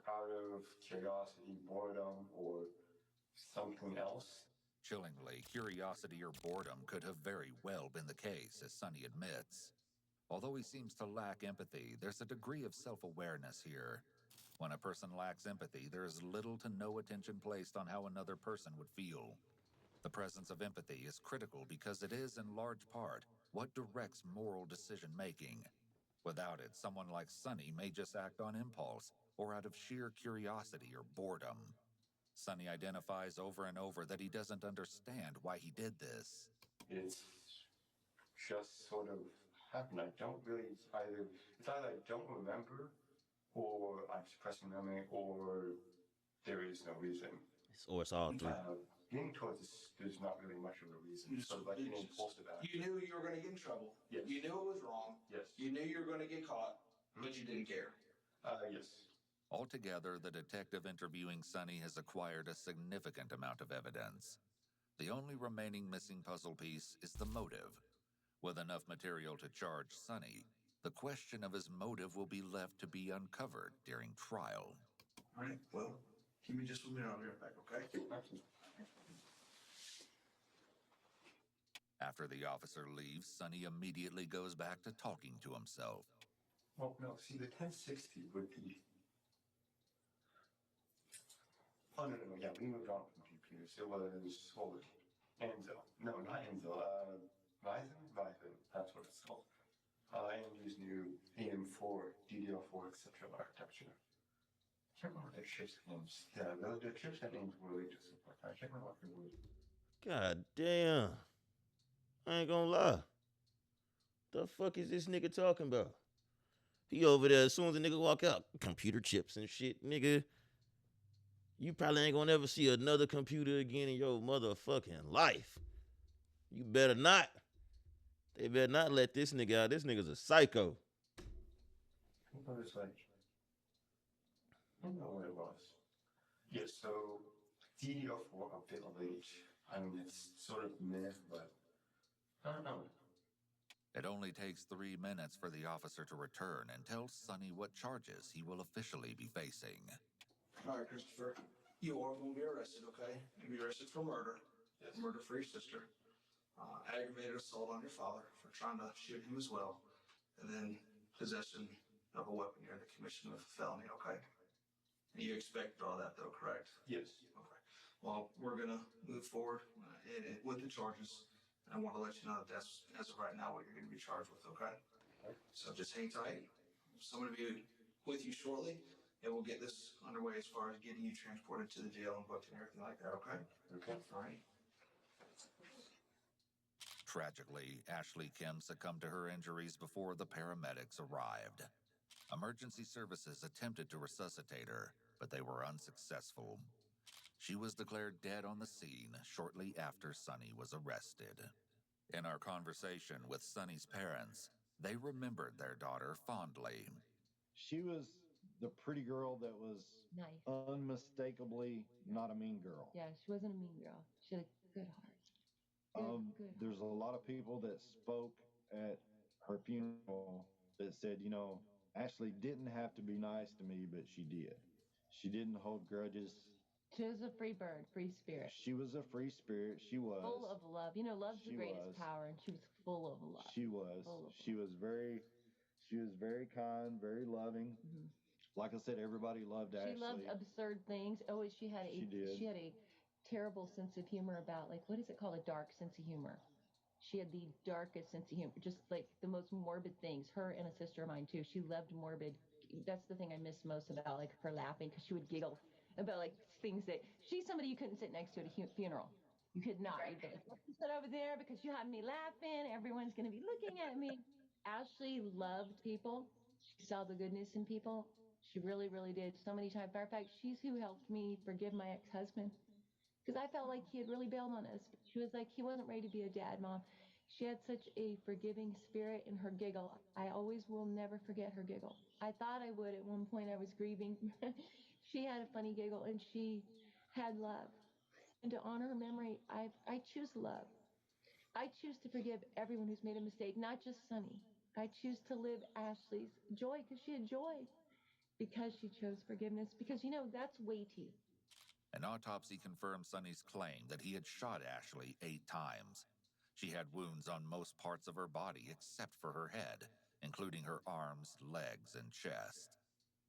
out of curiosity, boredom, or something else. Chillingly, curiosity or boredom could have very well been the case, as Sonny admits. Although he seems to lack empathy, there's a degree of self-awareness here. When a person lacks empathy, there is little to no attention placed on how another person would feel. The presence of empathy is critical because it is, in large part, what directs moral decision-making. Without it, someone like Sonny may just act on impulse or out of sheer curiosity or boredom. Sonny identifies over and over that he doesn't understand why he did this. It's just sort of happened. I don't really it's either I don't remember, or I'm suppressing memory, or there is no reason. Or it's all three. Getting towards this, there's not really much of a reason. It's sort of like an impulsive act. You knew you were going to get in trouble. Yes. You knew it was wrong. Yes. You knew you were going to get caught, but you didn't care. Yes. Altogether, the detective interviewing Sonny has acquired a significant amount of evidence. The only remaining missing puzzle piece is the motive. With enough material to charge Sonny, the question of his motive will be left to be uncovered during trial. All right, well, give me just a minute, I'll be right back, okay? After the officer leaves, Sonny immediately goes back to talking to himself. Well, no, see, the 1060 would be... Oh, no, yeah, we moved on from computers. It was Enzo. No, not Enzo. Vython, that's what it's called. AMD's new AM4, DDR4, etc. architecture. I can't remember their chipset names. Yeah, the chipset names were really just like I can't remember what they were. God damn. I ain't gonna lie. The fuck is this nigga talking about? He over there as soon as the nigga walk out, computer chips and shit, nigga. You probably ain't gonna ever see another computer again in your motherfucking life. You better not. They better not let this nigga out. This nigga's a psycho. I was like, I don't know what it was. Yes, so DDR4 a bit late. I mean, it's sort of meh, but No. It only takes 3 minutes for the officer to return and tell Sonny what charges he will officially be facing. All right, Christopher. You are going to be arrested, okay? You'll be arrested for murder. Yes. Murder for your sister. Aggravated assault on your father for trying to shoot him as well. And then possession of a weapon during the commission of a felony, okay? And you expected all that, though, correct? Yes. Okay. Well, we're going to move forward with the charges. And I want to let you know that that's, as of right now, what you're going to be charged with, okay? So just hang tight. Someone will be with you shortly, and we'll get this underway as far as getting you transported to the jail and booked and everything like that, okay? Okay. All right. Tragically, Ashley Kim succumbed to her injuries before the paramedics arrived. Emergency services attempted to resuscitate her, but they were unsuccessful. She was declared dead on the scene shortly after Sonny was arrested. In our conversation with Sonny's parents, they remembered their daughter fondly. She was the pretty girl that was Nice. unmistakably not a mean girl. Yeah, she wasn't a mean girl. She had a good heart. Good There's a lot of people that spoke at her funeral that said, you know, Ashley didn't have to be nice to me, but she did. She didn't hold grudges. She was a free bird, free spirit. She was a free spirit. She was. Full of love. You know, love's the She greatest was. power, and she was full of love. She was. She was very kind, very loving. Mhm. Like I said, everybody loved Ashley. She loved absurd things. Oh, she had She had a terrible sense of humor about, like, what is it called? A dark sense of humor. She had the darkest sense of humor, just like the most morbid things. Her and a sister of mine too. She loved morbid. That's the thing I miss most about, like, her laughing, because she would giggle about, like, things that she's somebody you couldn't sit next to at a funeral. You could not. You'd be like, "You sit over there because you have me laughing. Everyone's going to be looking at me." Ashley loved people. She saw the goodness in people. She really, really did. So many times. Matter of fact, she's who helped me forgive my ex-husband, because I felt like he had really bailed on us. She was like, he wasn't ready to be a dad, Mom. She had such a forgiving spirit in her giggle. I always will never forget her giggle. I thought I would at one point. I was grieving. She had a funny giggle, and she had love. And to honor her memory, I choose love. I choose to forgive everyone who's made a mistake, not just Sonny. I choose to live Ashley's joy, because she had joy, because she chose forgiveness, because, you know, that's weighty. An autopsy confirmed Sonny's claim that he had shot Ashley 8 times. She had wounds on most parts of her body except for her head, including her arms, legs, and chest.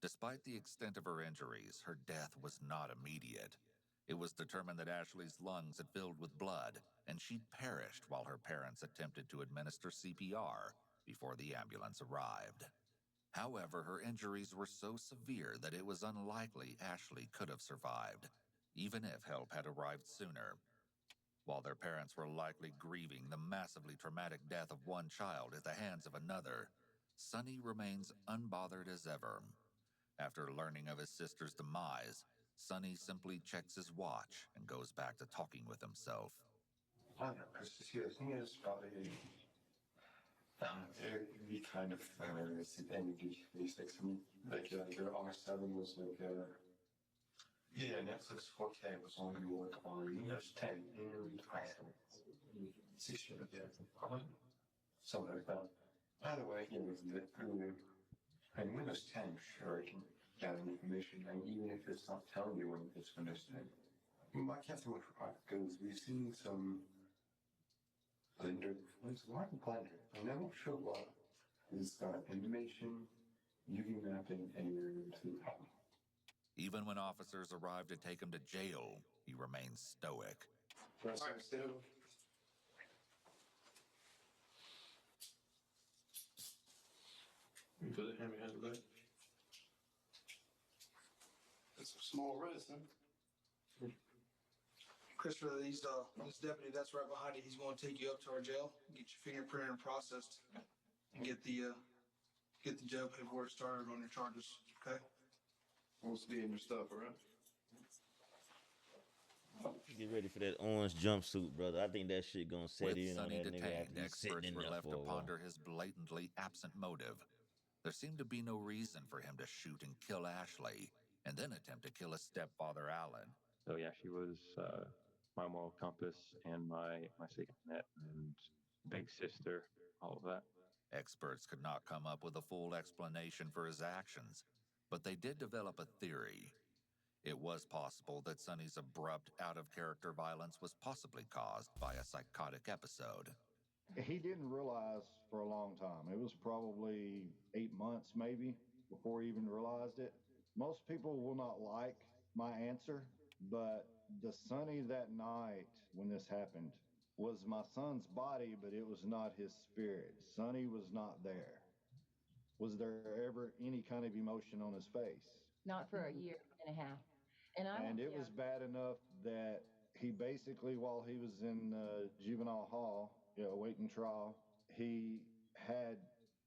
Despite the extent of her injuries, her death was not immediate. It was determined that Ashley's lungs had filled with blood, and she'd perished while her parents attempted to administer CPR before the ambulance arrived. However, her injuries were so severe that it was unlikely Ashley could have survived, even if help had arrived sooner. While their parents were likely grieving the massively traumatic death of one child at the hands of another, Sonny remains unbothered as ever. After learning of his sister's demise, Sonny simply checks his watch and goes back to talking with himself. I don't know, Chris. See, the thing is, probably it would be kind of energy basics. I mean, like their R7 was like yeah, Netflix 4K was only like on Windows 10 and 6 years, yeah, something like that. By the way, you know, and Windows 10, sure, it can gather information, and even if it's not telling you when it's Windows 10. I can't say much about it because we've seen some Blender. Why Blender? I'm not sure what. It's got animation, UV mapping, and you're Even when officers arrived to take him to jail, he remains stoic. Press still. You put the hand behind the back. That's a small wrist, huh? Christopher, this deputy that's right behind you, he's going to take you up to our jail, get your fingerprint processed, and get the jail paperwork started on your charges, okay? Wants to be in your stuff, all right? Get ready for that orange jumpsuit, brother. I think that shit gonna set With in on Sonny that nigga detained, after he's sitting experts in were there left for to a while. ponder his blatantly absent motive. There seemed to be no reason for him to shoot and kill Ashley, and then attempt to kill his stepfather, Alan. So yeah, she was my moral compass and my safety net. And big sister, all of that. Experts could not come up with a full explanation for his actions, but they did develop a theory. It was possible that Sonny's abrupt, out-of-character violence was possibly caused by a psychotic episode. He didn't realize for a long time. It was probably 8 months, maybe, before he even realized it. Most people will not like my answer, but the Sonny that night when this happened was my son's body, but it was not his spirit. Sonny was not there. Was there ever any kind of emotion on his face? Not for a year and a half. And I And won't. it Yeah. was bad enough that he basically, while he was in juvenile hall, awaiting trial, he had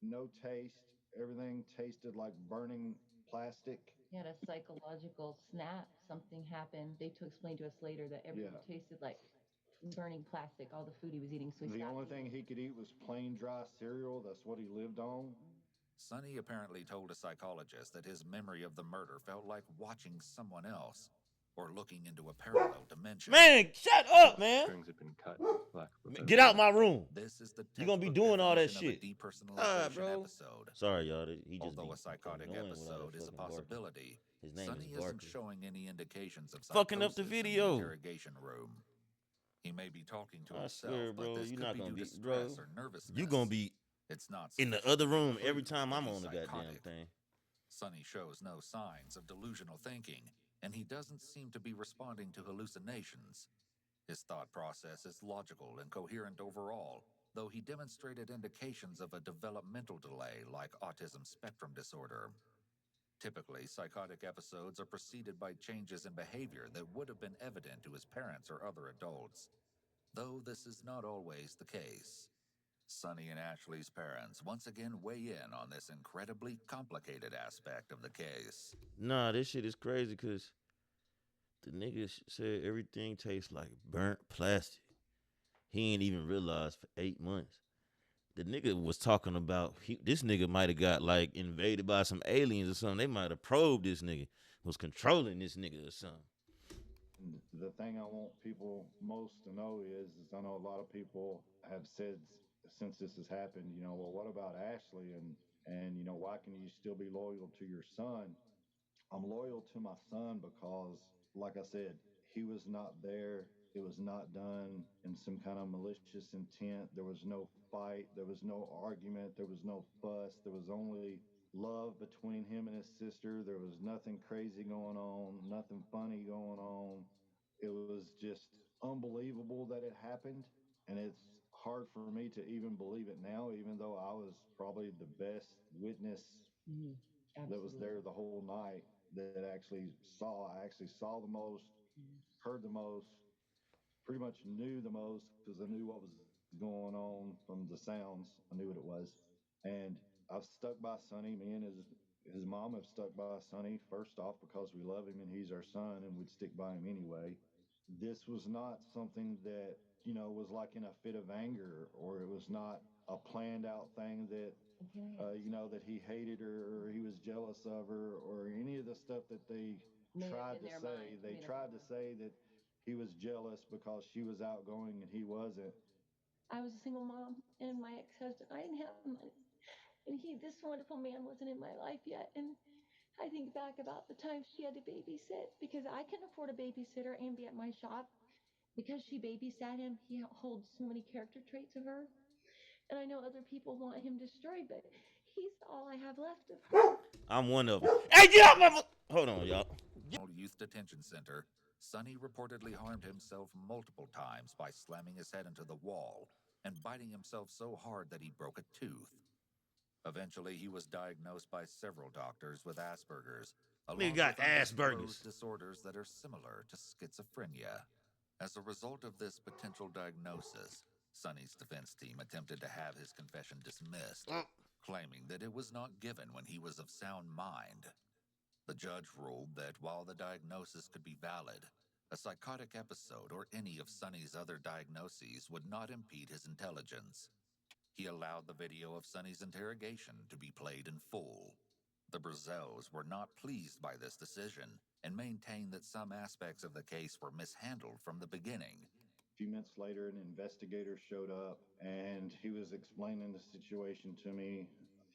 no taste. Everything tasted like burning plastic. He had a psychological snap. Something happened. They to explain to us later that everything Yeah. tasted like burning plastic, all the food he was eating. So he The stopped only eating. thing he could eat was plain dry cereal. That's what he lived on. Sonny apparently told a psychologist that his memory of the murder felt like watching someone else or looking into a parallel dimension. Man, shut up, man. Strings had been cut. For lack of a better Get out word. my room. This is the You gonna be textbook doing all that definition of a shit. depersonalization bro. episode. Sorry, y'all. He just Although be a psychotic annoying with all that episode is a fucking barking. possibility, His name Sonny is isn't Barker. showing any indications of Fucking up the psychosis in the video. interrogation room. He may be talking to I himself, swear, but bro, this you're could not be gonna due be, to bro. stress or nervousness. You gonna be It's not in the sufficiently other room every proof time that I'm he's on the goddamn psychotic. thing. Sonny shows no signs of delusional thinking, and he doesn't seem to be responding to hallucinations. His thought process is logical and coherent overall, though he demonstrated indications of a developmental delay like autism spectrum disorder. Typically, psychotic episodes are preceded by changes in behavior that would have been evident to his parents or other adults, though this is not always the case. Sonny and Ashley's parents once again weigh in on this incredibly complicated aspect of the case. Nah, this shit is crazy because the nigga said everything tastes like burnt plastic. He ain't even realized for 8 months. The nigga was talking about this nigga might have got like invaded by some aliens or something. They might have probed this nigga, was controlling this nigga or something. The thing I want people most to know is I know a lot of people have said since this has happened, well, what about Ashley and why can you still be loyal to your son? I'm loyal to my son because, like I said, he was not there. It was not done in some kind of malicious intent. There was no fight. There was no argument. There was no fuss. There was only love between him and his sister. There was nothing crazy going on, nothing funny going on. It was just unbelievable that it happened. And it's hard for me to even believe it now, even though I was probably the best witness that was there the whole night that I actually saw the most, heard the most, pretty much knew the most because I knew what was going on from the sounds. I knew what it was. And I've stuck by Sonny. Me and his mom have stuck by Sonny first off because we love him and he's our son and we'd stick by him anyway. This was not something that, was like in a fit of anger, or it was not a planned out thing that that he hated her or he was jealous of her or any of the stuff that they tried to say. They tried to say that he was jealous because she was outgoing and he wasn't. I was a single mom, and my ex-husband, I didn't have money, and this wonderful man wasn't in my life yet. And I think back about the time she had to babysit because I couldn't afford a babysitter and be at my shop. Because she babysat him, he holds so many character traits of her. And I know other people want him destroyed, but he's all I have left of her. I'm one of them. Hey, get out my. Hold on, y'all. Youth Detention Center, Sonny reportedly harmed himself multiple times by slamming his head into the wall and biting himself so hard that he broke a tooth. Eventually, he was diagnosed by several doctors with Asperger's, along got with undisclosed Asperger's. disorders that are similar to schizophrenia. As a result of this potential diagnosis, Sonny's defense team attempted to have his confession dismissed, claiming that it was not given when he was of sound mind. The judge ruled that while the diagnosis could be valid, a psychotic episode or any of Sonny's other diagnoses would not impede his intelligence. He allowed the video of Sonny's interrogation to be played in full. The Brazels were not pleased by this decision and maintained that some aspects of the case were mishandled from the beginning. few minutes later, an investigator showed up and he was explaining the situation to me.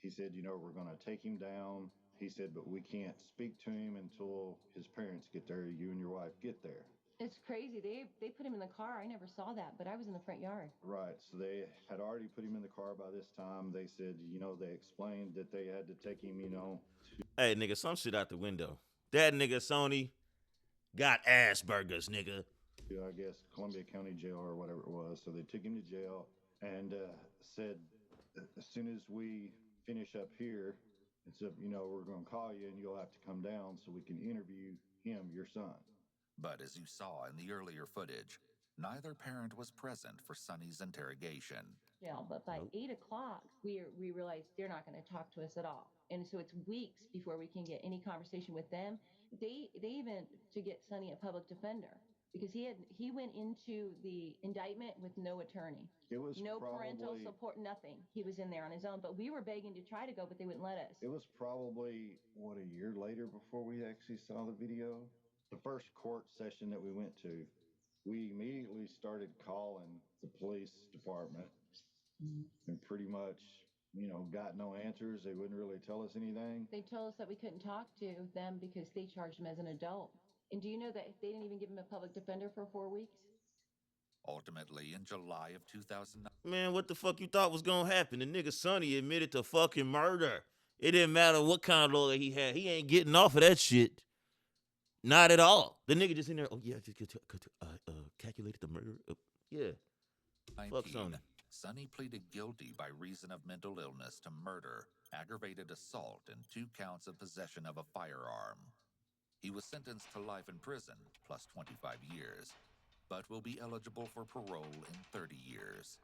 He said, we're going to take him down. He said, but we can't speak to him until his parents get there. You and your wife get there. It's crazy. They put him in the car. I never saw that, but I was in the front yard. Right. So they had already put him in the car by this time. They said, they explained that they had to take him, Hey, nigga, some shit out the window. That nigga Sony got ass burgers, nigga. to, I guess, Columbia County Jail or whatever it was. So they took him to jail and said, as soon as we finish up here, it's up, we're going to call you and you'll have to come down so we can interview him, your son. But as you saw in the earlier footage, neither parent was present for Sonny's interrogation. Yeah, but by Nope. 8 o'clock, we realized they're not going to talk to us at all, and so it's weeks before we can get any conversation with them. They even to get Sonny a public defender because he went into the indictment with no attorney, It was no parental probably support, nothing. He was in there on his own, but we were begging to try to go, but they wouldn't let us. it was probably what, a year later before we actually saw the video. The first court session that we went to, we immediately started calling the police department and pretty much, got no answers. They wouldn't really tell us anything. They told us that we couldn't talk to them because they charged him as an adult. And do you know that they didn't even give him a public defender for 4 weeks? Ultimately, in July of 2009, Man, what the fuck you thought was gonna happen? The nigga Sonny admitted to fucking murder. It didn't matter what kind of lawyer he had. He ain't getting off of that shit. Not at all. The nigga just in there. Oh yeah, just calculated the murder. Yeah. Fuck Sony. Sonny pleaded guilty by reason of mental illness to murder, aggravated assault, and 2 counts of possession of a firearm. He was sentenced to life in prison plus 25 years, but will be eligible for parole in 30 years.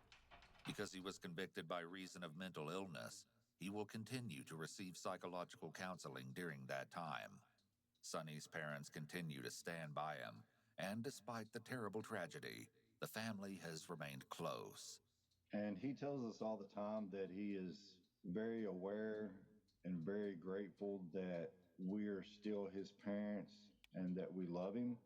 Because he was convicted by reason of mental illness, he will continue to receive psychological counseling during that time. Sonny's parents continue to stand by him, and despite the terrible tragedy, the family has remained close. And he tells us all the time that he is very aware and very grateful that we're still his parents and that we love him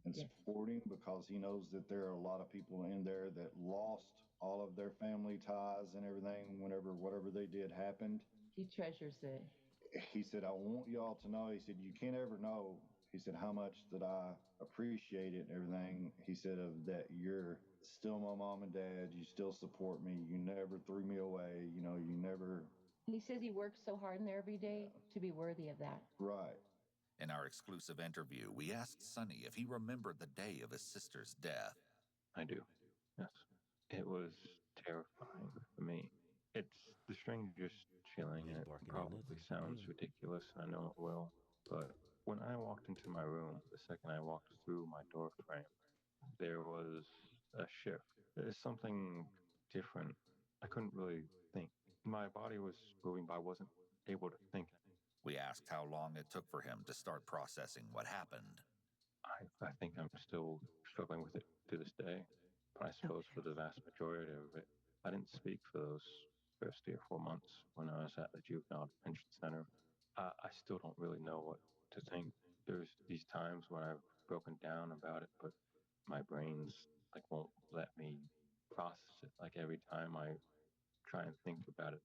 and Yes. support him because he knows that there are a lot of people in there that lost all of their family ties and everything whenever whatever they did happened. He treasures it. He said, I want y'all to know, he said, you can't ever know, he said, how much that I appreciate it and everything. He said, of that you're still my mom and dad, you still support me, you never threw me away, you never. And he says he works so hard in there every day to be worthy of that. Right. In our exclusive interview, we asked Sonny if he remembered the day of his sister's death. I do. Yes. It was terrifying for me. It's the strangest feeling, and He's it barking at probably nothing. sounds Yeah. ridiculous. I know it will. But when I walked into my room, the second I walked through my door frame, there was a shift. There's something different. I couldn't really think. My body was moving, but I wasn't able to think. We asked how long it took for him to start processing what happened. I think I'm still struggling with it to this day. But I suppose for the vast majority of it, I didn't speak for those first 3 or 4 months when I was at the juvenile detention center. I still don't really know what to think. There's these times when I've broken down about it, but my brain's like won't let me process it. Like every time I try and think about it,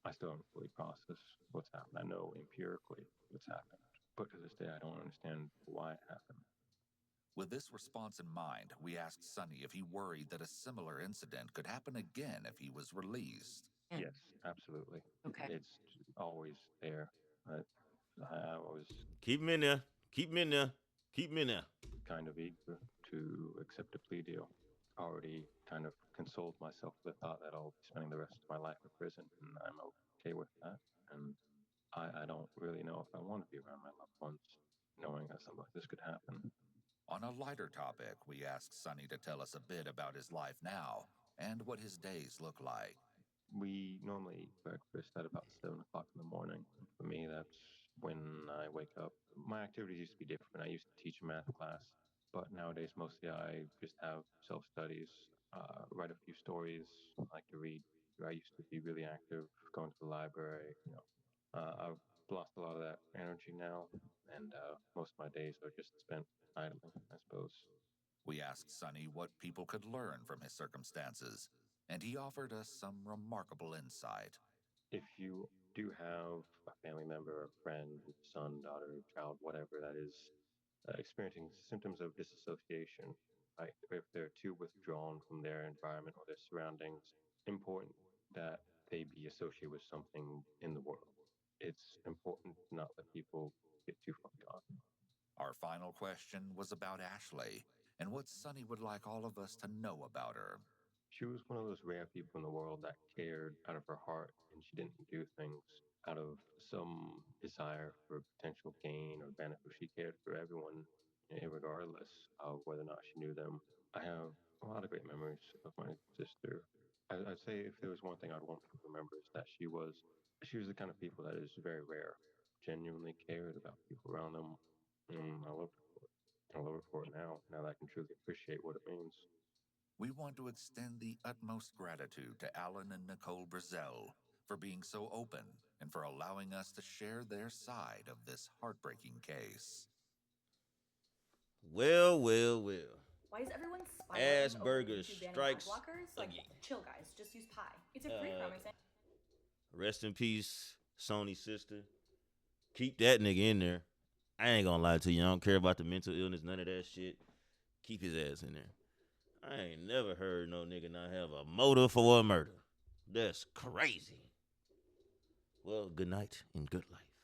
I still haven't fully processed what's happened. I know empirically what's happened, but to this day, I don't understand why it happened. With this response in mind, we asked Sonny if he worried that a similar incident could happen again if he was released. Yes, absolutely. Okay. It's always there. I, I was Keep him in there. Keep him in there. Keep him in there. kind of eager to accept a plea deal. Already kind of consoled myself with the thought that I'll be spending the rest of my life in prison, and I'm okay with that. And I don't really know if I want to be around my loved ones, knowing that something like this could happen. On a lighter topic, we asked Sonny to tell us a bit about his life now and what his days look like. We normally eat breakfast at about 7 o'clock in the morning. For me, that's when I wake up. My activities used to be different. I used to teach a math class, but nowadays mostly I just have self studies, write a few stories. I like to read. I used to be really active, going to the library. I've lost a lot of that energy now, and most of my days are just spent idling, I suppose. We asked Sonny what people could learn from his circumstances, and he offered us some remarkable insight. If you do have a family member, a friend, son, daughter, child, whatever that is, experiencing symptoms of disassociation, right? If they're too withdrawn from their environment or their surroundings, important that they be associated with something in the world. It's important to not let people get too far gone. Our final question was about Ashley and what Sonny would like all of us to know about her. She was one of those rare people in the world that cared out of her heart, and she didn't do things out of some desire for potential gain or benefit. She cared for everyone, regardless of whether or not she knew them. I have a lot of great memories of my sister. I'd say if there was one thing I'd want people to remember is that she was the kind of people that is very rare, genuinely cared about people around them. I love her for it. I love her for it now that I can truly appreciate what it means. We want to extend the utmost gratitude to Alan and Nicole Brazell for being so open and for allowing us to share their side of this heartbreaking case. Well, well, well. Why is everyone spiraling over Asperger YouTube banning ad strikes blockers? Like, again. chill, guys. Just use Pi. It's a free promise. Rest in peace, Sony's sister. Keep that nigga in there. I ain't gonna lie to you. I don't care about the mental illness, none of that shit. Keep his ass in there. I ain't never heard no nigga not have a motive for a murder. That's crazy. Well, good night and good life.